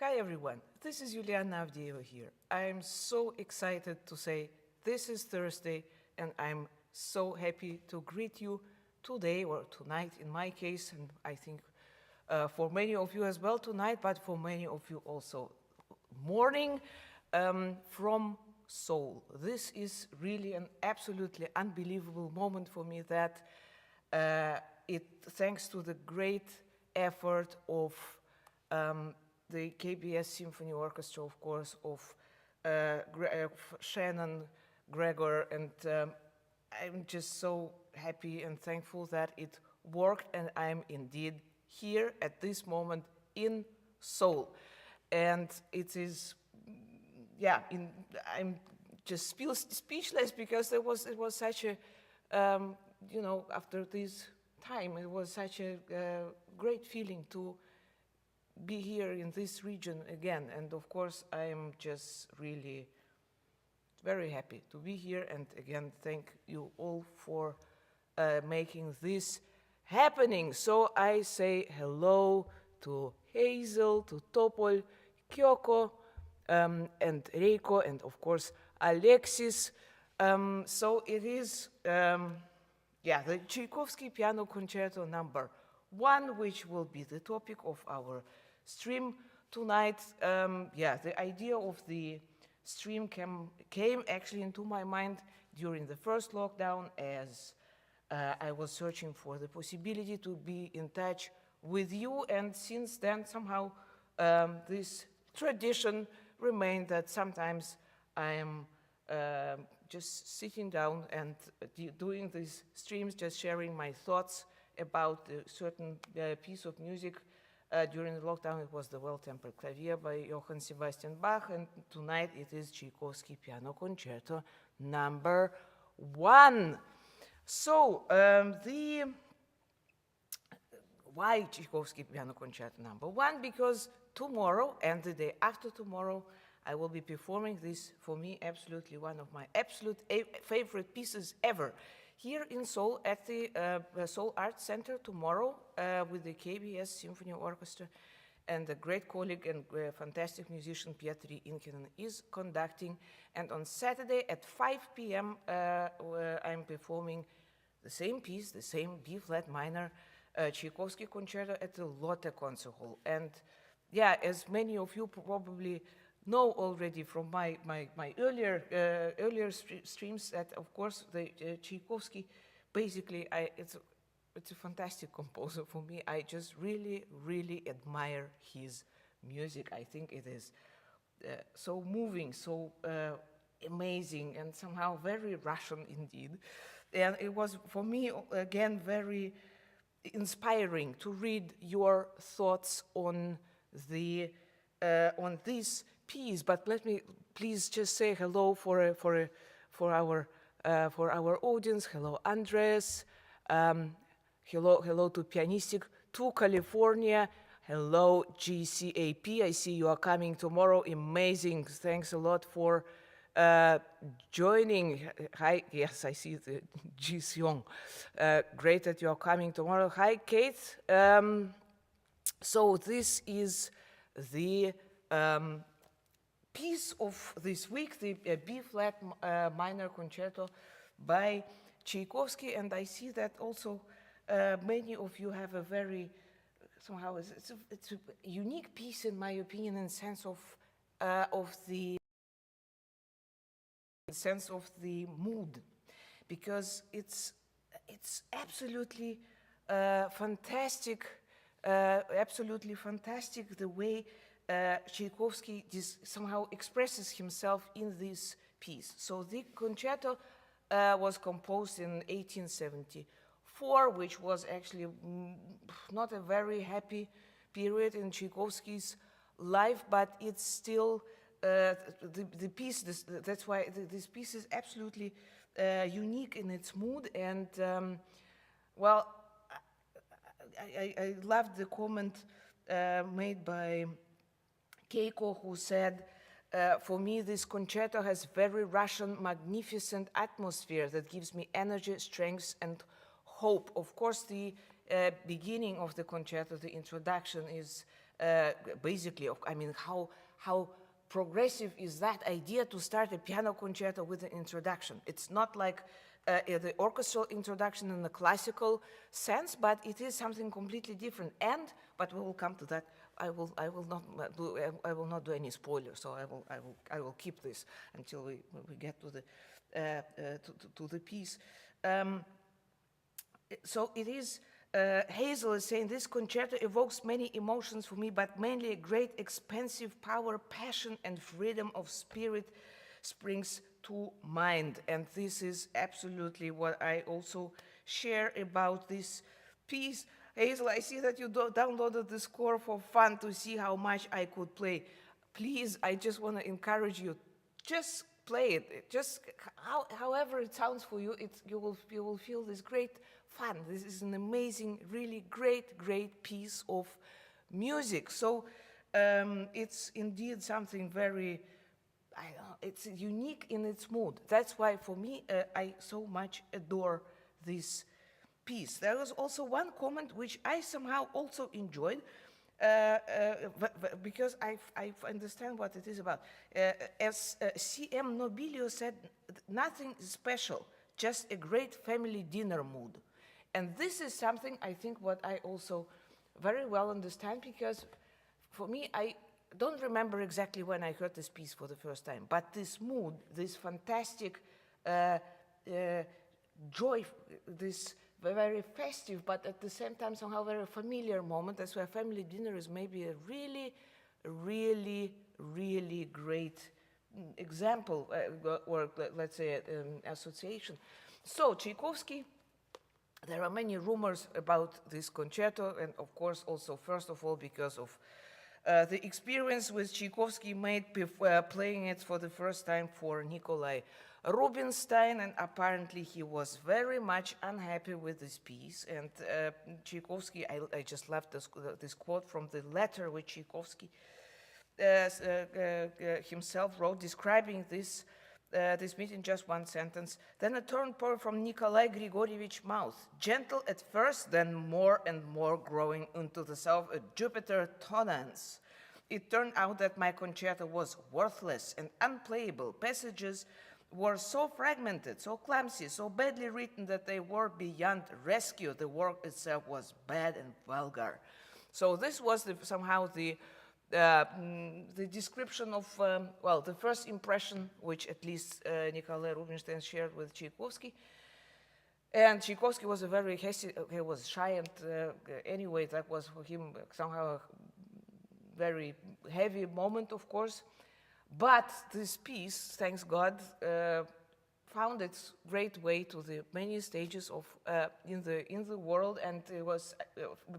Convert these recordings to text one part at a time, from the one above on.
Hi everyone, this is Yulianna Avdeeva here. I am so excited to say this is Thursday and I'm so happy to greet you today or tonight in my case, and I think for many of you as well tonight, but for many of you also morning from Seoul. This is really an absolutely unbelievable moment for me that thanks to the great effort of the KBS Symphony Orchestra, of course, of Shannon, Gregor, and I'm just so happy and thankful that it worked, and I'm indeed here at this moment in Seoul. And it is, yeah, I'm just speechless because it was such a, you know, after this time, it was such a great feeling to be here in this region again. And of course, I am just really very happy to be here. And again, thank you all for making this happening. So I say hello to Hazel, to Topol, Kyoko, and Reiko, and of course, Alexis. So it is, yeah, the Tchaikovsky Piano Concerto No. 1, which will be the topic of our stream tonight. Yeah, the idea of the stream came actually into my mind during the first lockdown as I was searching for the possibility to be in touch with you, and since then somehow this tradition remained that sometimes I am just sitting down and doing these streams, just sharing my thoughts about a certain piece of music. During the lockdown, it was the Well-Tempered Clavier by Johann Sebastian Bach, and tonight it is Tchaikovsky Piano Concerto No. 1. So, why Tchaikovsky Piano Concerto No. 1? Because tomorrow and the day after tomorrow, I will be performing this, for me, absolutely one of my absolute favorite pieces ever. Here in Seoul, at the Seoul Arts Center tomorrow with the KBS Symphony Orchestra, and a great colleague and fantastic musician, Pietari Inkinen, is conducting. And on Saturday at 5 p.m., I'm performing the same piece, the same B-flat minor Tchaikovsky concerto at the Lotte concert hall. And yeah, as many of you probably know already from my earlier streams, that of course the Tchaikovsky, basically it's a fantastic composer for me. I just really admire his music. I think it is so moving, so amazing, and somehow very Russian indeed. And it was for me again very inspiring to read your thoughts on this piece. But let me please just say hello for our audience. Hello, Andres. Hello to Pianistic, to California. Hello, GCAP. I see you are coming tomorrow. Amazing. Thanks a lot for joining. Hi. Yes, I see the Ji Seong. Great that you are coming tomorrow. Hi, Kate. So this is the piece of this week, the B-flat minor concerto by Tchaikovsky, and I see that also many of you have a very, somehow, it's a unique piece in my opinion, in sense of the mood, because it's absolutely fantastic, the way Tchaikovsky somehow expresses himself in this piece. So the concerto was composed in 1874, which was actually not a very happy period in Tchaikovsky's life, but it's still the piece. That's why this piece is absolutely unique in its mood. And well, I loved the comment made by Keiko, who said, for me, this concerto has very Russian, magnificent atmosphere that gives me energy, strength, and hope. Of course, the beginning of the concerto, the introduction, is basically, I mean, how progressive is that idea to start a piano concerto with an introduction. It's not like the orchestral introduction in the classical sense, but it is something completely different. But we will come to that. I will not do any spoilers, so I will keep this until we get to the piece. So it is. Hazel is saying this concerto evokes many emotions for me, but mainly a great expansive power, passion, and freedom of spirit springs to mind. And this is absolutely what I also share about this piece. Hazel, I see that you downloaded the score for fun to see how much I could play. Please, I just want to encourage you, just play it. Just however it sounds for you, you will feel this great fun. This is an amazing, really great piece of music. So it's indeed something very, it's unique in its mood. That's why for me, I so much adore this piece. There was also one comment which I somehow also enjoyed, because I understand what it is about. As C.M. Nobilio said, nothing special, just a great family dinner mood. And this is something I think what I also very well understand, because for me, I don't remember exactly when I heard this piece for the first time, but this mood, this fantastic joy, this very festive, but at the same time somehow very familiar moment. That's why family dinner is maybe a really great example, or let's say association. So Tchaikovsky, there are many rumors about this concerto, and of course also first of all because of the experience which Tchaikovsky made playing it for the first time for Nikolai Rubinstein, and apparently he was very much unhappy with this piece. And Tchaikovsky, I just left this quote from the letter which Tchaikovsky himself wrote describing this meeting, just one sentence. Then a turn poured from Nikolai Grigorievich's mouth, gentle at first, then more and more growing into the self a Jupiter tonans. It turned out that my concerto was worthless and unplayable. Passages were so fragmented, so clumsy, so badly written that they were beyond rescue. The work itself was bad and vulgar. So this was somehow the description of, well, the first impression which at least Nikolai Rubinstein shared with Tchaikovsky. And Tchaikovsky was a very he was shy, and anyway, that was for him somehow a very heavy moment, of course. But this piece, thanks God, found its great way to the many stages of in the world, and it was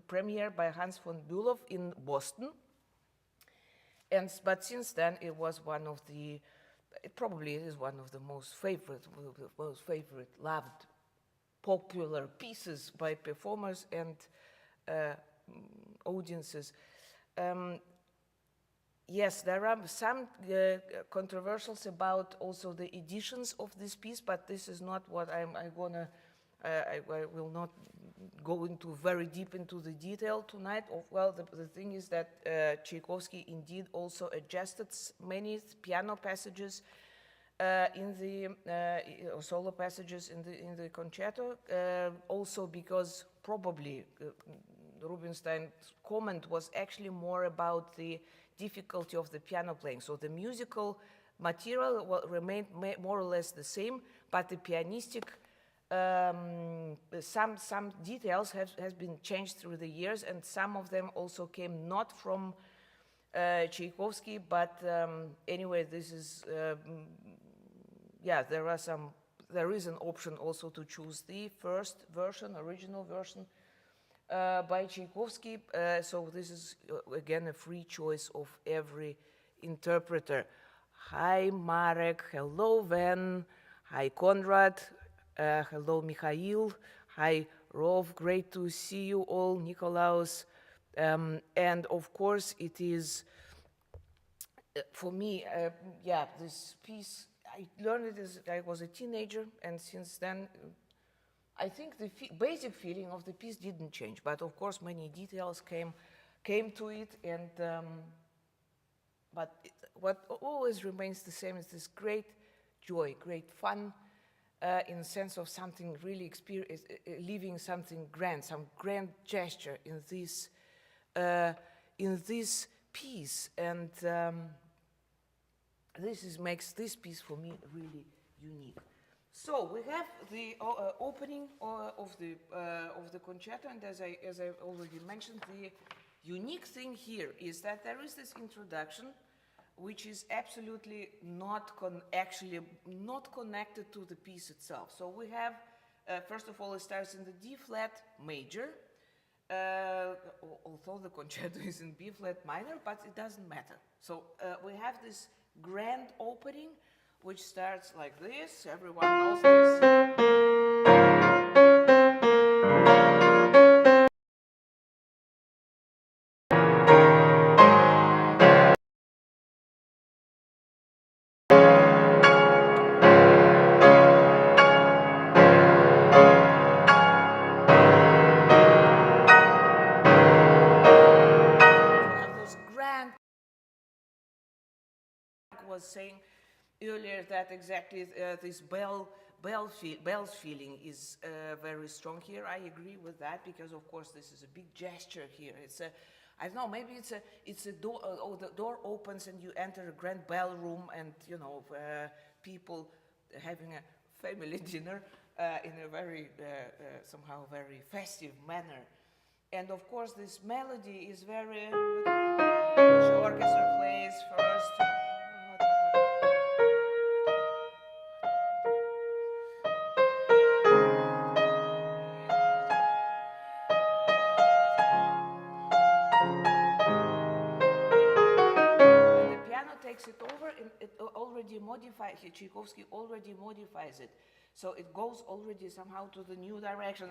premiered by Hans von Bülow in Boston. But since then, it was one of the, it probably is one of the most favorite, loved, popular pieces by performers and audiences. Yes, there are some controversials about also the editions of this piece, but this is not what I will not go into very deep into the detail tonight. Well, the thing is that Tchaikovsky indeed also adjusted many piano passages in the solo passages in the concerto, also because probably Rubinstein's comment was actually more about the difficulty of the piano playing. So the musical material remained more or less the same, but the pianistic some details has been changed through the years, and some of them also came not from Tchaikovsky, but anyway, this is yeah, there is an option also to choose the first version, original version by Tchaikovsky. So this is again a free choice of every interpreter. Hi Marek, hello Ven, hi Konrad, hello Mikhail, hi Rov, great to see you all, Nikolaus. And of course it is, for me, yeah, this piece, I learned it as I was a teenager, and since then I think the basic feeling of the piece didn't change, but of course many details came came to it, and but what always remains the same is this great joy, great fun, in the sense of something really leaving something grand, some grand gesture in this piece, and makes this piece for me really unique. So we have the opening of the concerto, and as I already mentioned, the unique thing here is that there is this introduction, which is absolutely actually not connected to the piece itself. So we have, first of all, it starts in the D flat major, although the concerto is in B flat minor, but it doesn't matter. So we have this grand opening, which starts like this. Everyone knows this. Was saying earlier that exactly this bells feeling is very strong here. I agree with that, because of course this is a big gesture here. It's a, I don't know, maybe it's a door. The door opens and you enter a grand ballroom, and you know people having a family dinner in a very somehow very festive manner. And of course this melody is very, which the orchestra plays first. Takes it over, and it already modifies, Tchaikovsky already modifies it. So it goes already somehow to the new direction.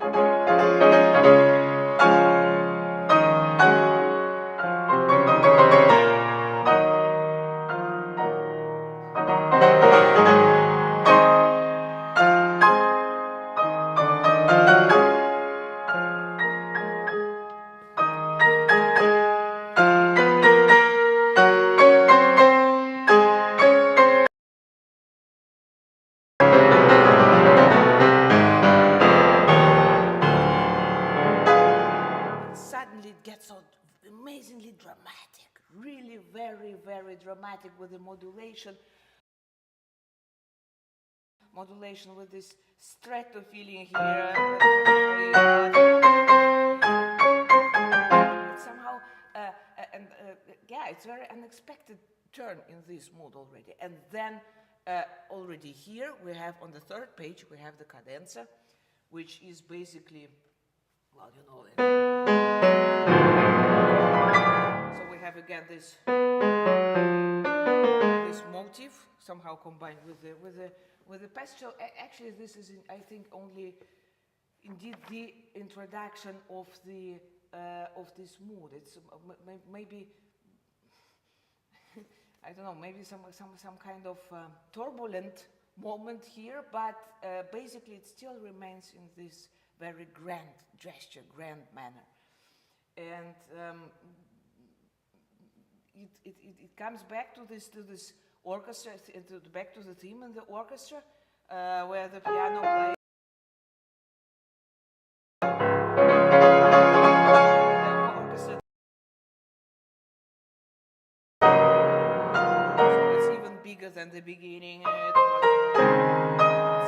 Amazingly dramatic, really very, very dramatic, with the modulation with this stretto feeling here. It's somehow, yeah, it's very unexpected turn in this mood already. And then already here we have, on the third page, we have the cadenza, which is basically, well, you know, so we have again this motif somehow combined with the pastel. Actually, this is, I think, only indeed the introduction of this mood. It's maybe I don't know, maybe some kind of turbulent moment here, but basically it still remains in this very grand gesture, grand manner. And it comes back to this orchestra, back to the theme in the orchestra, where the piano plays. The orchestra. So it's even bigger than the beginning. It's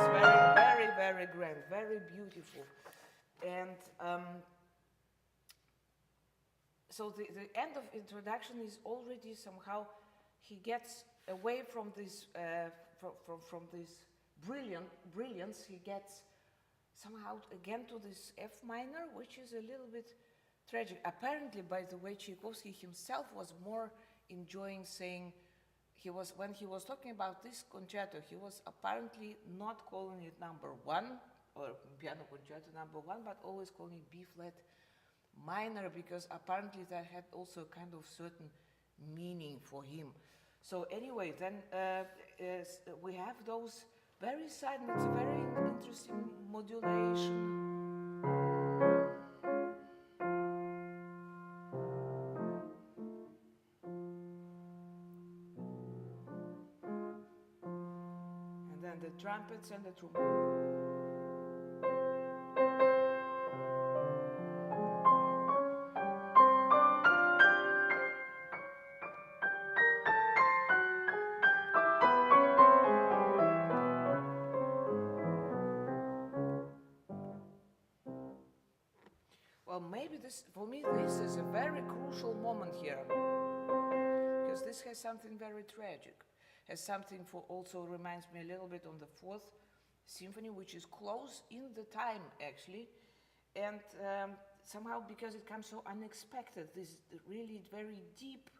very, very, very grand, very beautiful. And so the end of introduction is already somehow, he gets away from this from this brilliance. He gets somehow again to this F minor, which is a little bit tragic. Apparently, by the way, Tchaikovsky himself was more enjoying saying, when he was talking about this concerto, he was apparently not calling it number 1 or Piano Concerto number 1, but always calling it B flat minor, because apparently that had also kind of certain meaning for him. So anyway, then we have those very sudden, it's a very interesting modulation. then the trumpets and the trombone. Well, maybe this, for me, this is a very crucial moment here, because this has something very tragic, has something for also reminds me a little bit on the fourth symphony, which is close in the time actually, and somehow because it comes so unexpected, this really very deep,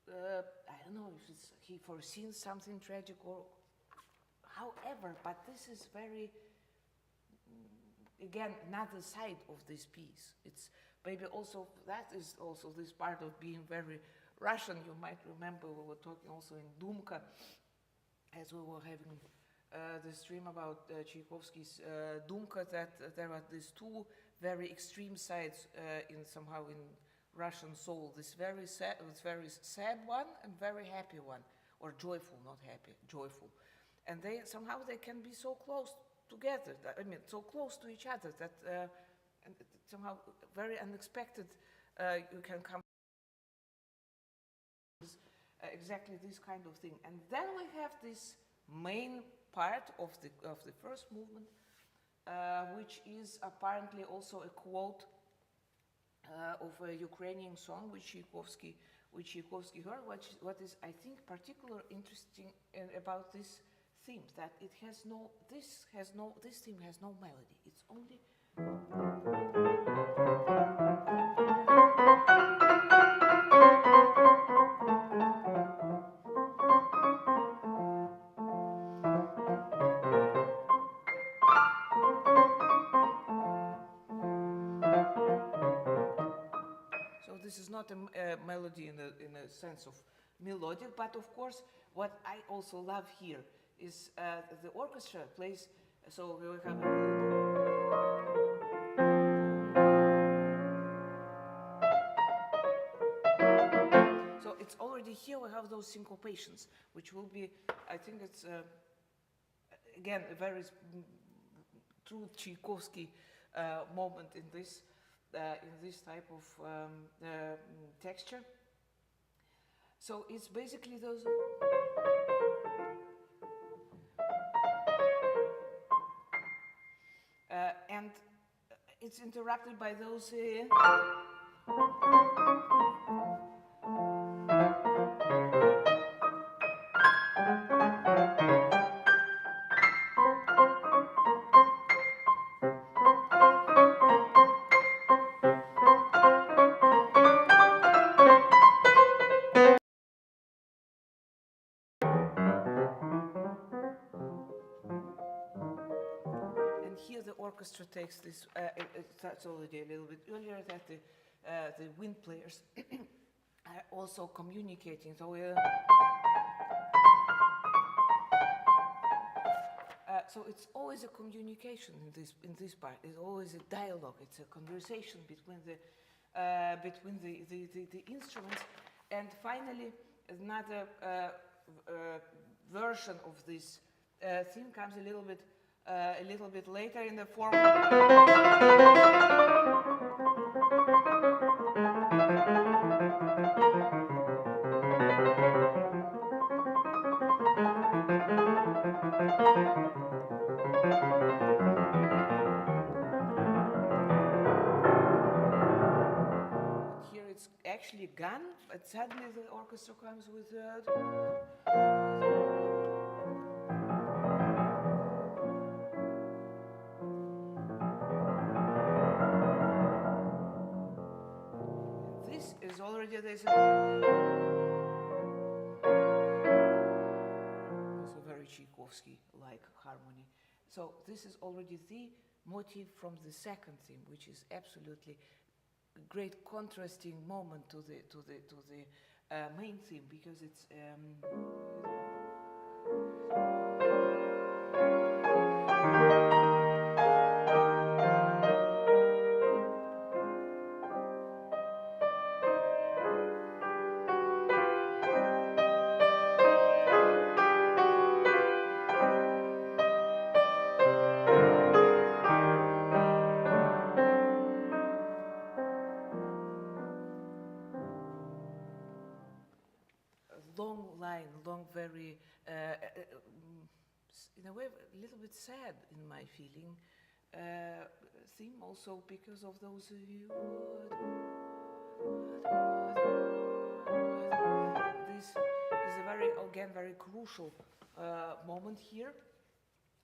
I don't know if it's he foreseen something tragic or however, but this is very, again, another side of this piece. It's maybe also, that is also this part of being very Russian. You might remember we were talking also in Dumka, as we were having the stream about Tchaikovsky's Dumka, that there are these two very extreme sides in somehow in Russian soul. This very sad one and very happy one, or joyful, not happy, joyful. And they somehow they can be so close together, I mean, so close to each other that and somehow very unexpected you can come exactly this kind of thing. And then we have this main part of the first movement, which is apparently also a quote of a Ukrainian song which Tchaikovsky heard. What is I think particularly interesting about this theme, that it has no, this theme has no melody. It's only so this is not a melody in a sense of melodic, but of course what I also love here is the orchestra plays, so we have so it's already here we have those syncopations, which will be, I think it's again a very true Tchaikovsky moment in this type of texture. So it's basically those and it's interrupted by those here the orchestra takes this, it starts already a little bit earlier, that the wind players are also communicating. So, so it's always a communication in this part. It's always a dialogue. It's a conversation between the instruments. And finally, another version of this theme comes a little bit later in the form. Here it's actually gone, but suddenly the orchestra comes with this is already this. Also very Tchaikovsky-like harmony. So this is already the motif from the second theme, which is absolutely a great contrasting moment to the main theme, because it's long line, long, very, in a way, a little bit sad in my feeling, theme also because of those this is a very, again, very crucial moment here,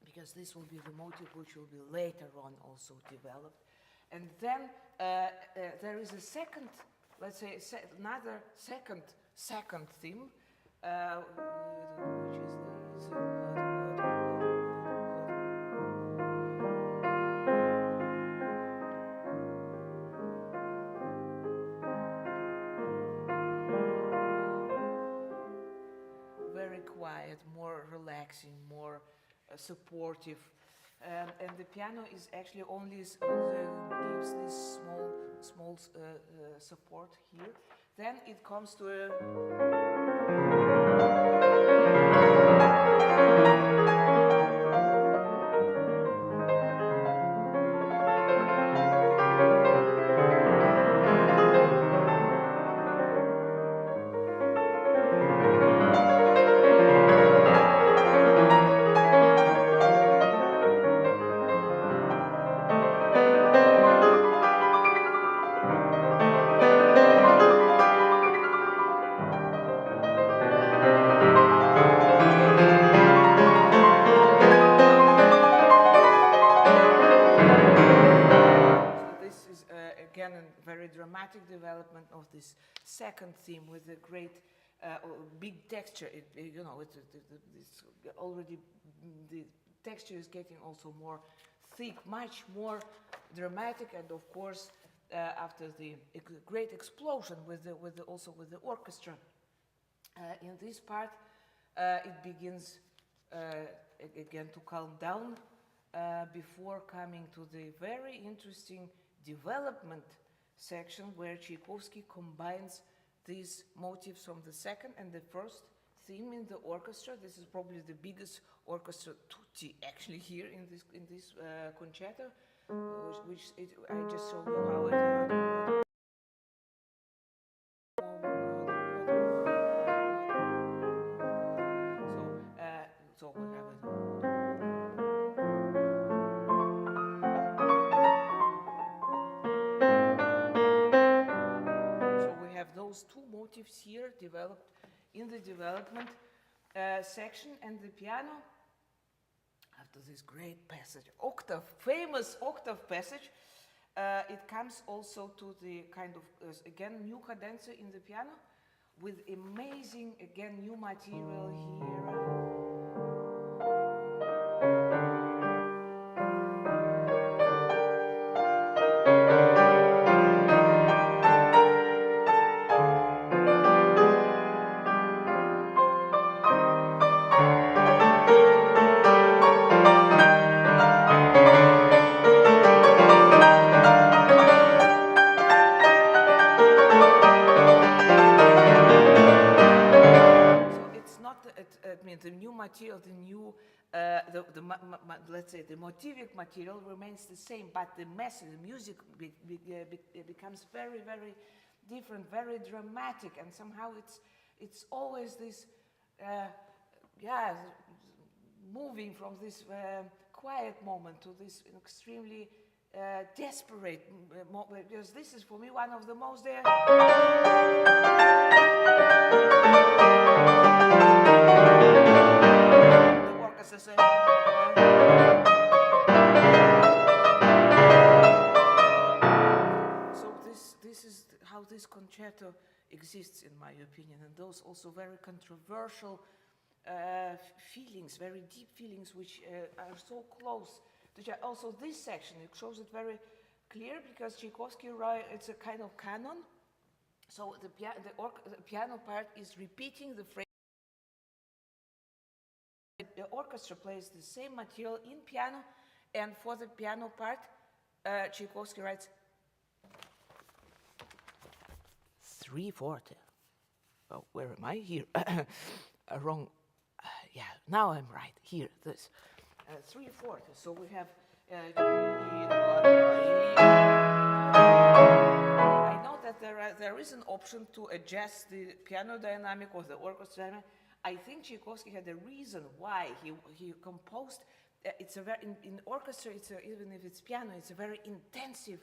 because this will be the motive which will be later on also developed. And then there is a second, let's say, another second theme, which is this. Very quiet, more relaxing, more supportive. And the piano is actually only gives this small support here. Then it comes to a dramatic development of this second theme with a great big texture. You know, it's already the texture is getting also more thick, much more dramatic, and of course after the great explosion also with the orchestra in this part, it begins again to calm down before coming to the very interesting development section where Tchaikovsky combines these motifs from the second and the first theme in the orchestra. This is probably the biggest orchestra tutti actually here in this concerto, I just showed you how it. So we have it. Those two motifs here developed in the development section, and the piano, after this great passage, famous octave passage, it comes also to the kind of, again, new cadenza in the piano with amazing, again, new material here. The new material, let's say the motivic material remains the same, but the message, the music becomes very, very different, very dramatic, and somehow it's always this, moving from this quiet moment to this extremely desperate moment, because this is for me one of the most So this is how this concerto exists, in my opinion, and those also very controversial feelings, very deep feelings, which are so close to also this section. It shows it very clear because Tchaikovsky, it's a kind of canon. So the piano part is repeating the phrase. The orchestra plays the same material in piano, and for the piano part, Tchaikovsky writes 3/4. Oh, where am I? Here. Wrong. Yeah, now I'm right. Here, this. 3/4. So we have. I know that there is an option to adjust the piano dynamic or the orchestra dynamic. I think Tchaikovsky had a reason why he composed. It's a very in orchestra. Even if it's piano, it's a very intensive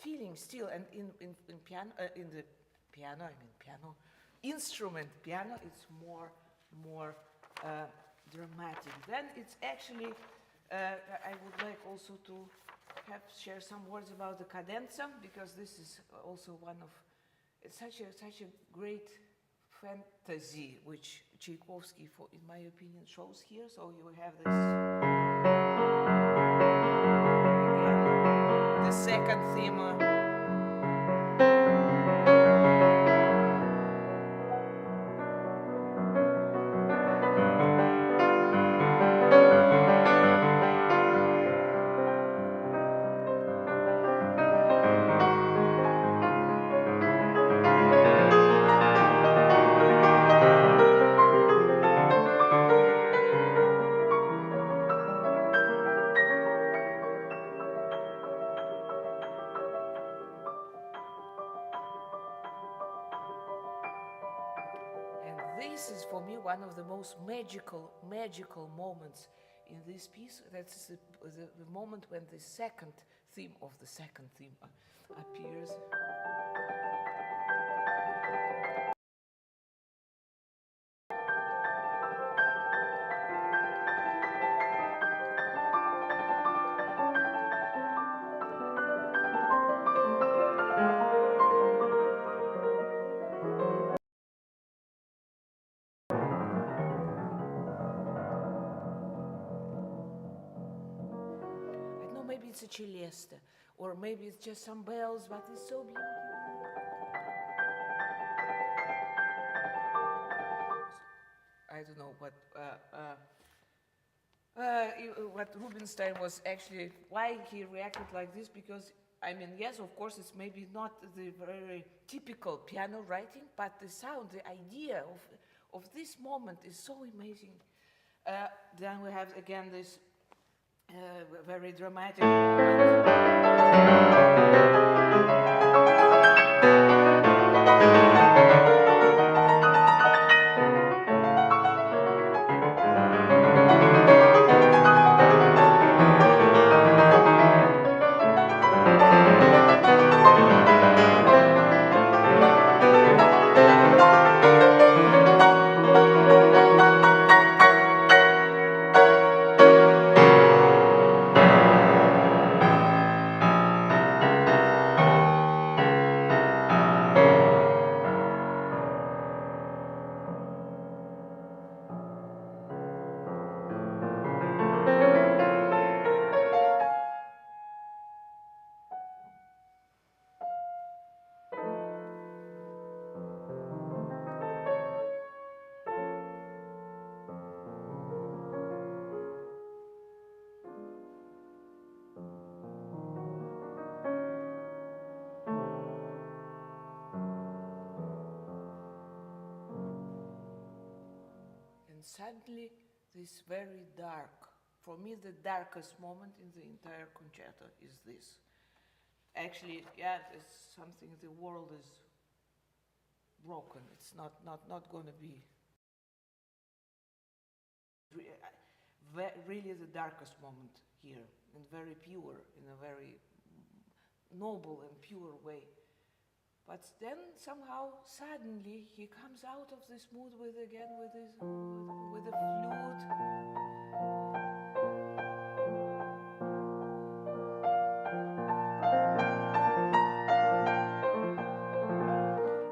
feeling still. And in piano, in the piano, I mean piano instrument, piano, it's more dramatic. Then it's actually. I would like also to share some words about the cadenza, because this is also one of such a great fantasy which Tchaikovsky, in my opinion, shows here. So you have this again, the second theme. This is for me one of the most magical moments in this piece. That's the moment when the second theme of the second theme appears. Maybe it's a celeste, or maybe it's just some bells, but it's so beautiful. I don't know what Rubinstein was actually, why he reacted like this, because, I mean, yes, of course, it's maybe not the very typical piano writing, but the sound, the idea of this moment is so amazing. Then we have, again, this very dramatic moment. Suddenly, this very dark, for me, the darkest moment in the entire concerto is this. Actually, yeah, it's something, the world is broken. It's not going to be really the darkest moment here, and very pure, in a very noble and pure way. But then somehow, suddenly, he comes out of this mood with the flute.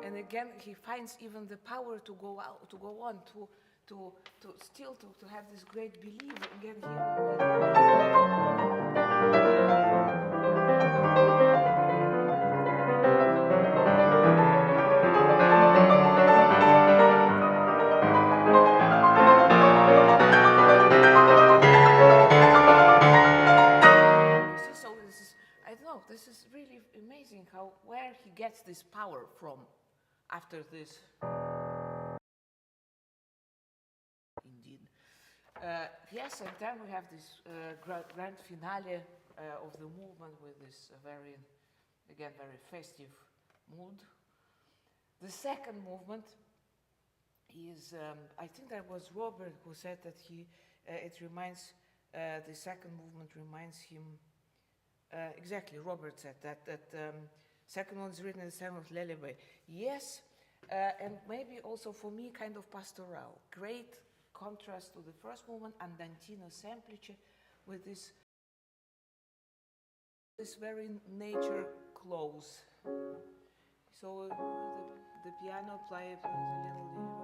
And again, he finds even the power to go out, to go on, to have this great belief again here. This is really amazing where he gets this power from after this. Indeed. Yes, and then we have this grand finale of the movement with this very again, very festive mood. The second movement is, I think that was Robert who said that it reminds, the second movement reminds him, exactly, Robert said that second one is written in the style of lullaby. Yes, and maybe also for me kind of pastoral. Great contrast to the first movement, andantino semplice, with this very nature close. So the piano plays a little deeper.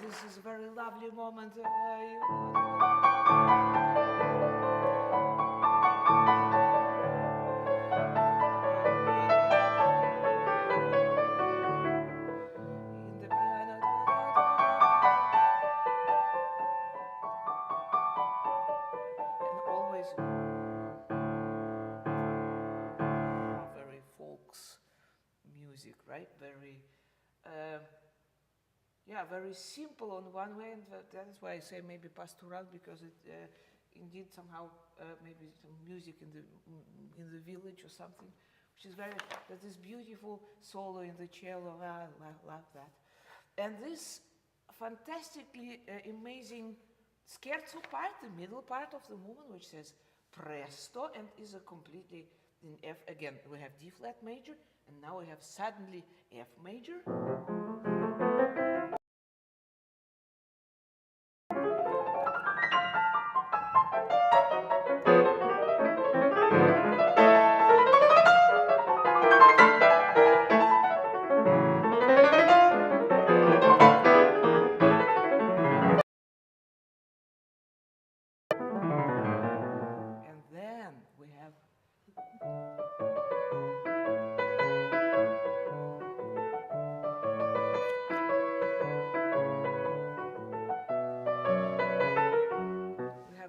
This is a very lovely moment. In the piano. And always very folks music, right? Very yeah, very simple on one way, and that is why I say maybe pastoral, because it indeed somehow maybe some music in the village or something, which is very, that is beautiful solo in the cello. I love that. And this fantastically amazing scherzo part, the middle part of the movement, which says presto and is a completely in F again. We have D flat major, and now we have suddenly F major.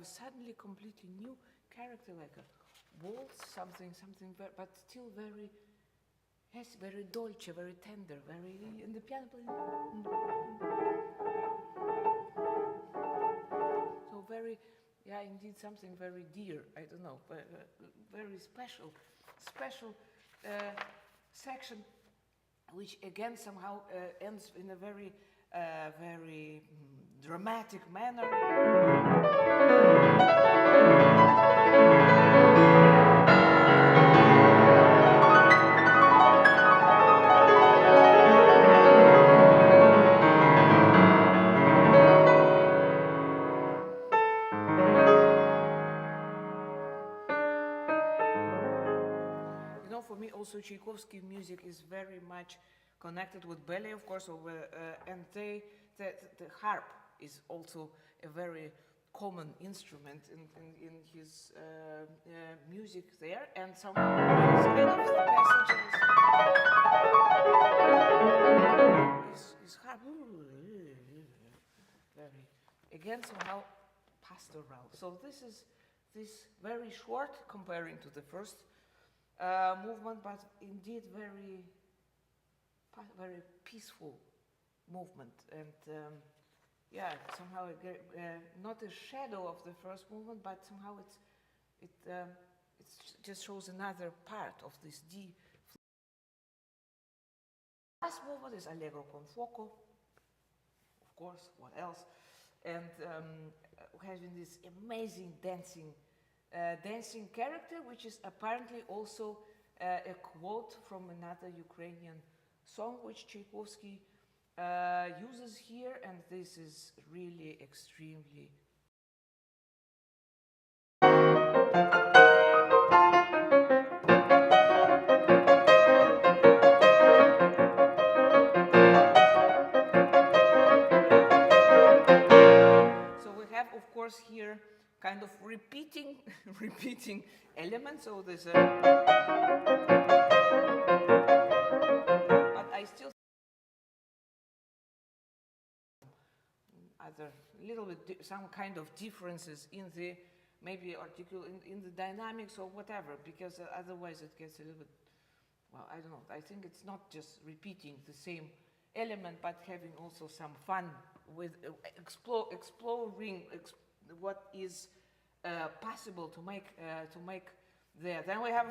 Suddenly completely new character, like a waltz, something, but still very, yes, very dolce, very tender, very, in the piano playing. So very, yeah, indeed something very dear, I don't know, very special section, which again somehow ends in a very, very dramatic manner. You know, for me also Tchaikovsky music is very much connected with ballet, of course, and the harp is also a very common instrument in his music there, and some his kind of passages. His harp, very, again somehow pastoral. So this is very short comparing to the first movement, but indeed very peaceful movement, and yeah, somehow not a shadow of the first movement, but somehow it just shows another part of this D. Last movement is Allegro con fuoco, of course, what else? And having this amazing dancing character, which is apparently also a quote from another Ukrainian song which Tchaikovsky uses here, and this is really extremely so we have, of course, here kind of repeating elements. So there's a, but I still other there a little bit some kind of differences in the maybe in the dynamics or whatever, because otherwise it gets a little bit, well, I don't know. I think it's not just repeating the same element, but having also some fun with exploring what is possible to make there. Then we have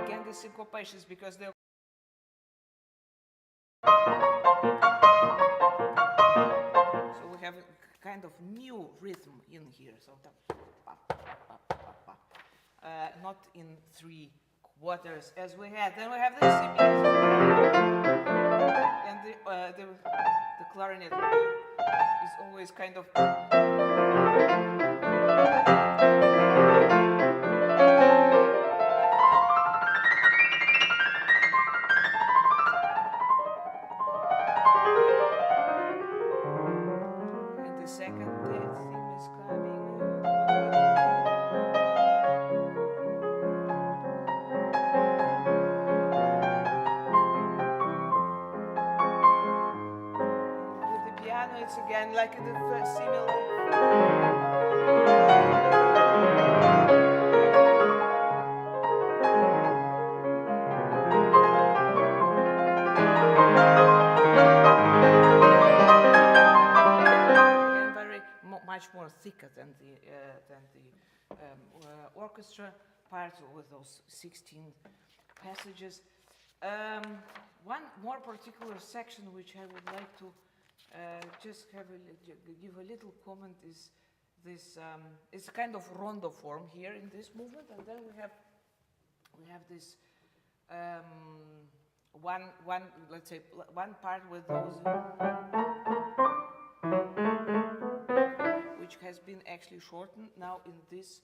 again the syncopations, because they're so we have a kind of new rhythm in here. So not in 3/4 as we had. Then we have this and the clarinet is always kind of and the second theme is coming. It's again like in the first similar. And very much more thicker than the orchestra part with those 16 passages. One more particular section which I would like to just give a little comment is this. It's a kind of rondo form here in this movement, and then we have this let's say one part with those which has been actually shortened now in this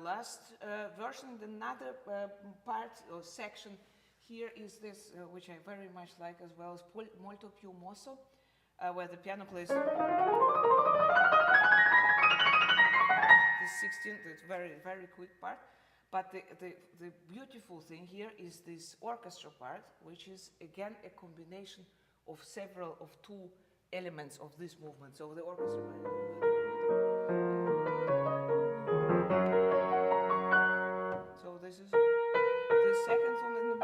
last version. Another part or section here is this, which I very much like as well, is molto più mosso. Where the piano plays the 16th, it's very quick part. But the beautiful thing here is this orchestra part, which is again a combination of two elements of this movement. So the orchestra part. So this is the second one,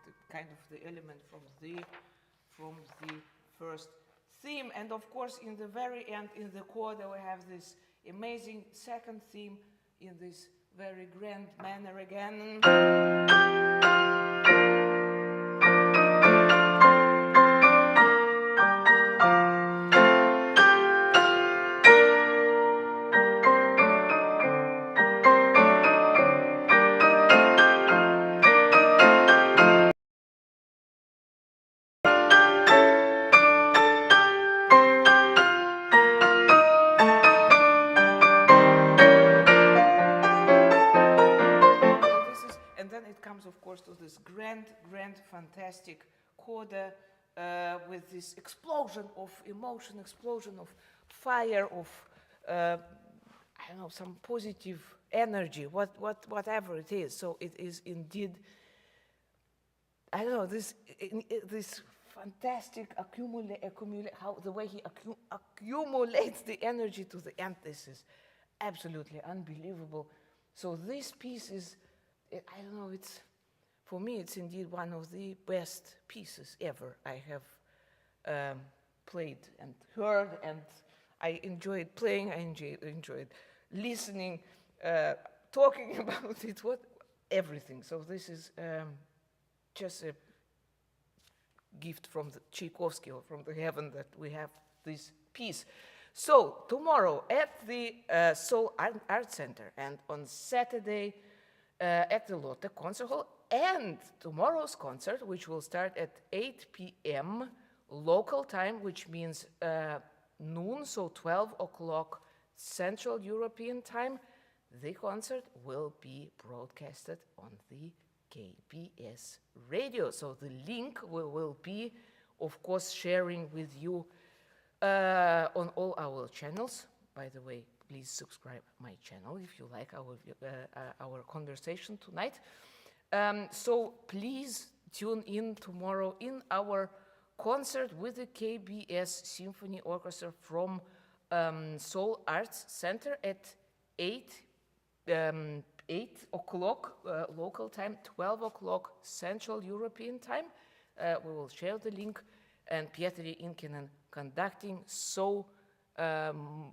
the kind of the element from the first theme. And of course, in the very end, in the coda, we have this amazing second theme in this very grand manner again. Of course, to this grand, fantastic coda with this explosion of emotion, explosion of fire, of I don't know, some positive energy, whatever it is. So it is indeed, I don't know, this fantastic how the way he accumulates the energy to the end. This is absolutely unbelievable. So this piece is, I don't know, for me, it's indeed one of the best pieces ever I have played and heard, and I enjoyed playing, I enjoyed listening, talking about it, everything. So this is just a gift from the Tchaikovsky or from the heaven that we have this piece. So tomorrow at the Seoul Art Center, and on Saturday at the Lotte Concert Hall, and tomorrow's concert, which will start at 8 p.m. local time, which means noon, so 12 o'clock Central European time, the concert will be broadcasted on the KBS radio. So the link will be, of course, sharing with you on all our channels, by the way, please subscribe my channel if you like our conversation tonight. So please tune in tomorrow in our concert with the KBS Symphony Orchestra from Seoul Arts Center at 8 o'clock local time, 12 o'clock Central European time. We will share the link, and Pietari Inkinen conducting. So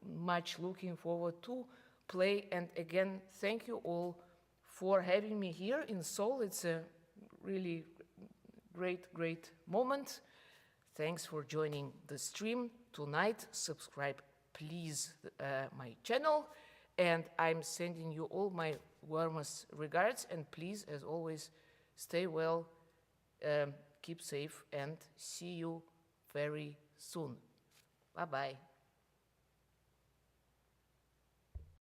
much looking forward to play. And again, thank you all for having me here in Seoul. It's a really great moment. Thanks for joining the stream tonight. Subscribe, please, my channel. And I'm sending you all my warmest regards. And please, as always, stay well, keep safe, and see you very soon. Bye-bye.